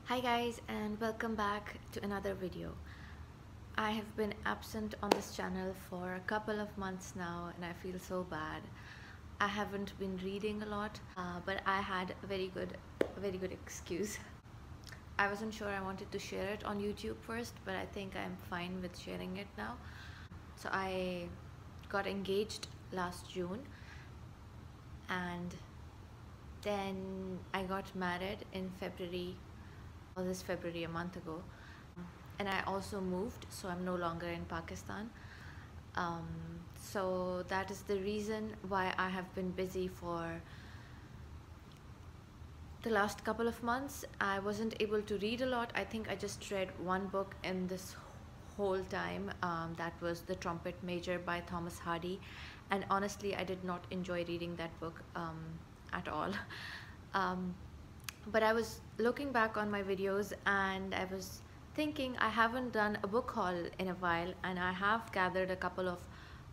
Hi guys, and welcome back to another video. I have been absent on this channel for a couple of months now and I feel so bad. I haven't been reading a lot, but I had a very good excuse. I wasn't sure I wanted to share it on YouTube first, but I think I'm fine with sharing it now. So I got engaged last June, and then I got married in February, this February, a month ago. And I also moved, so I'm no longer in Pakistan. Um, so that is the reason why I have been busy for the last couple of months. I wasn't able to read a lot. I think I just read one book in this whole time. That was The Trumpet Major by Thomas Hardy, and honestly I did not enjoy reading that book at all. um, but I was looking back on my videos and I was thinking I haven't done a book haul in a while, and I have gathered a couple of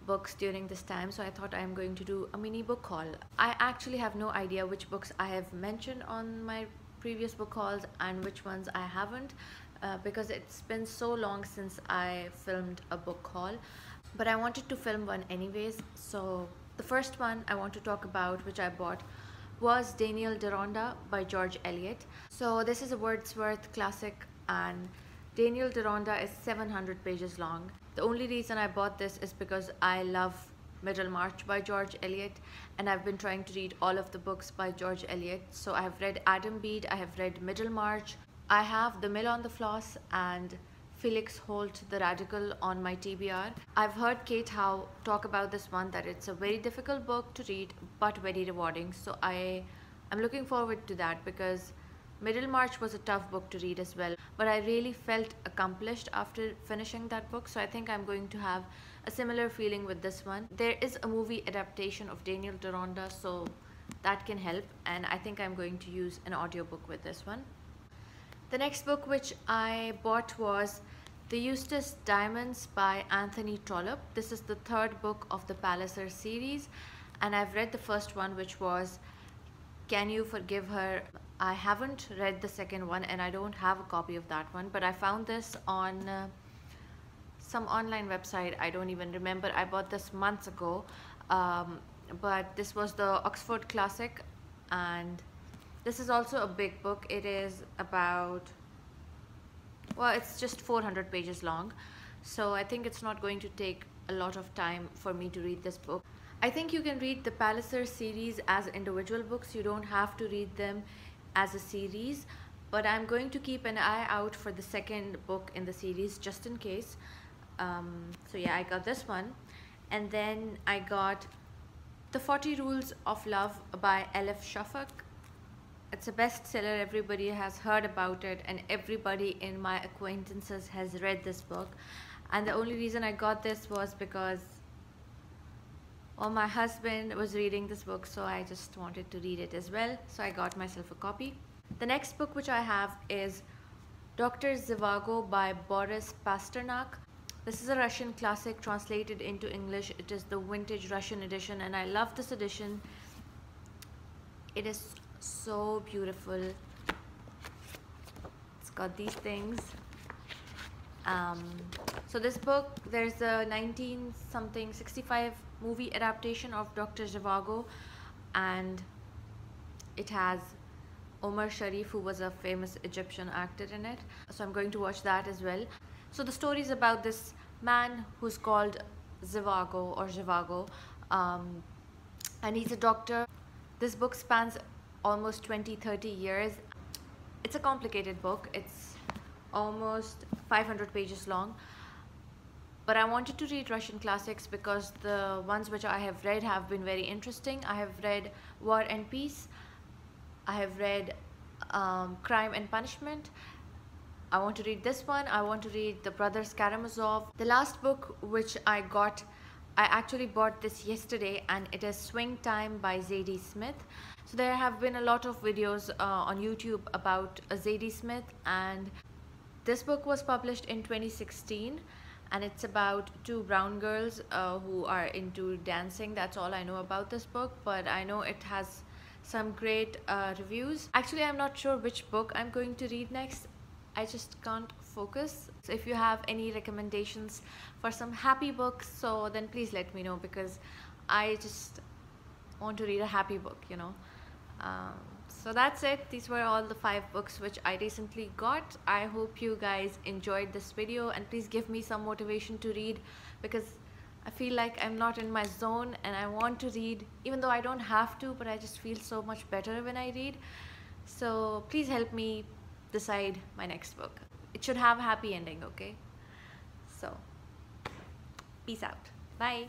books during this time, so I thought I'm going to do a mini book haul. I actually have no idea which books I have mentioned on my previous book hauls and which ones I haven't, because it's been so long since I filmed a book haul, but I wanted to film one anyways. So the first one I want to talk about, which I bought, was Daniel Deronda by George Eliot. So this is a Wordsworth classic, and Daniel Deronda is 700 pages long. The only reason I bought this is because I love Middlemarch by George Eliot, and I've been trying to read all of the books by George Eliot. So I have read Adam Bede, I have read Middlemarch, I have The Mill on the Floss and Felix Holt the Radical on my TBR. I've heard Kate Howe talk about this one, that it's a very difficult book to read but very rewarding. So I'm looking forward to that, because Middlemarch was a tough book to read as well, but I really felt accomplished after finishing that book, so I think I'm going to have a similar feeling with this one. There is a movie adaptation of Daniel Deronda, so that can help, and I think I'm going to use an audiobook with this one. The next book which I bought was The Eustace Diamonds by Anthony Trollope. This is the third book of the Palliser series, and I've read the first one, which was Can You Forgive Her? I haven't read the second one and I don't have a copy of that one, but I found this on some online website. I don't even remember. I bought this months ago, but this was the Oxford Classic, and this is also a big book. It is about, well, it's just 400 pages long, so I think it's not going to take a lot of time for me to read this book. I think you can read the Palliser series as individual books. You don't have to read them as a series, but I'm going to keep an eye out for the second book in the series just in case. So yeah, I got this one, and then I got The 40 Rules of Love by Elif Shafak. It's a bestseller. Everybody has heard about it, and everybody in my acquaintances has read this book, and the only reason I got this was because, well, my husband was reading this book, so I just wanted to read it as well, so I got myself a copy. The next book which I have is Dr. Zhivago by Boris Pasternak. This is a Russian classic translated into English. It is the vintage Russian edition, and I love this edition. It is so beautiful. It's got these things. So this book, there's a 65 movie adaptation of Dr. Zhivago, and it has Omar Sharif, who was a famous Egyptian actor, in it. So I'm going to watch that as well. So the story is about this man who's called Zhivago, or Zhivago, and he's a doctor. This book spans almost 20-30 years. It's a complicated book. It's almost 500 pages long, but I wanted to read Russian classics because the ones which I have read have been very interesting. I have read War and Peace, I have read Crime and Punishment. I want to read this one. I want to read The Brothers Karamazov. The last book which I got, I actually bought this yesterday, and it is Swing Time by Zadie Smith. So there have been a lot of videos on YouTube about Zadie Smith, and this book was published in 2016, and it's about two brown girls who are into dancing. That's all I know about this book, but I know it has some great reviews. Actually, I'm not sure which book I'm going to read next. I just can't focus. So if you have any recommendations for some happy books, so then please let me know, because I just want to read a happy book, you know. Um, so that's it. These were all the 5 books which I recently got. I hope you guys enjoyed this video, and please give me some motivation to read, because I feel like I'm not in my zone and I want to read, even though I don't have to, but I just feel so much better when I read. So please help me decide my next book. It should have a happy ending, okay? So, peace out. Bye.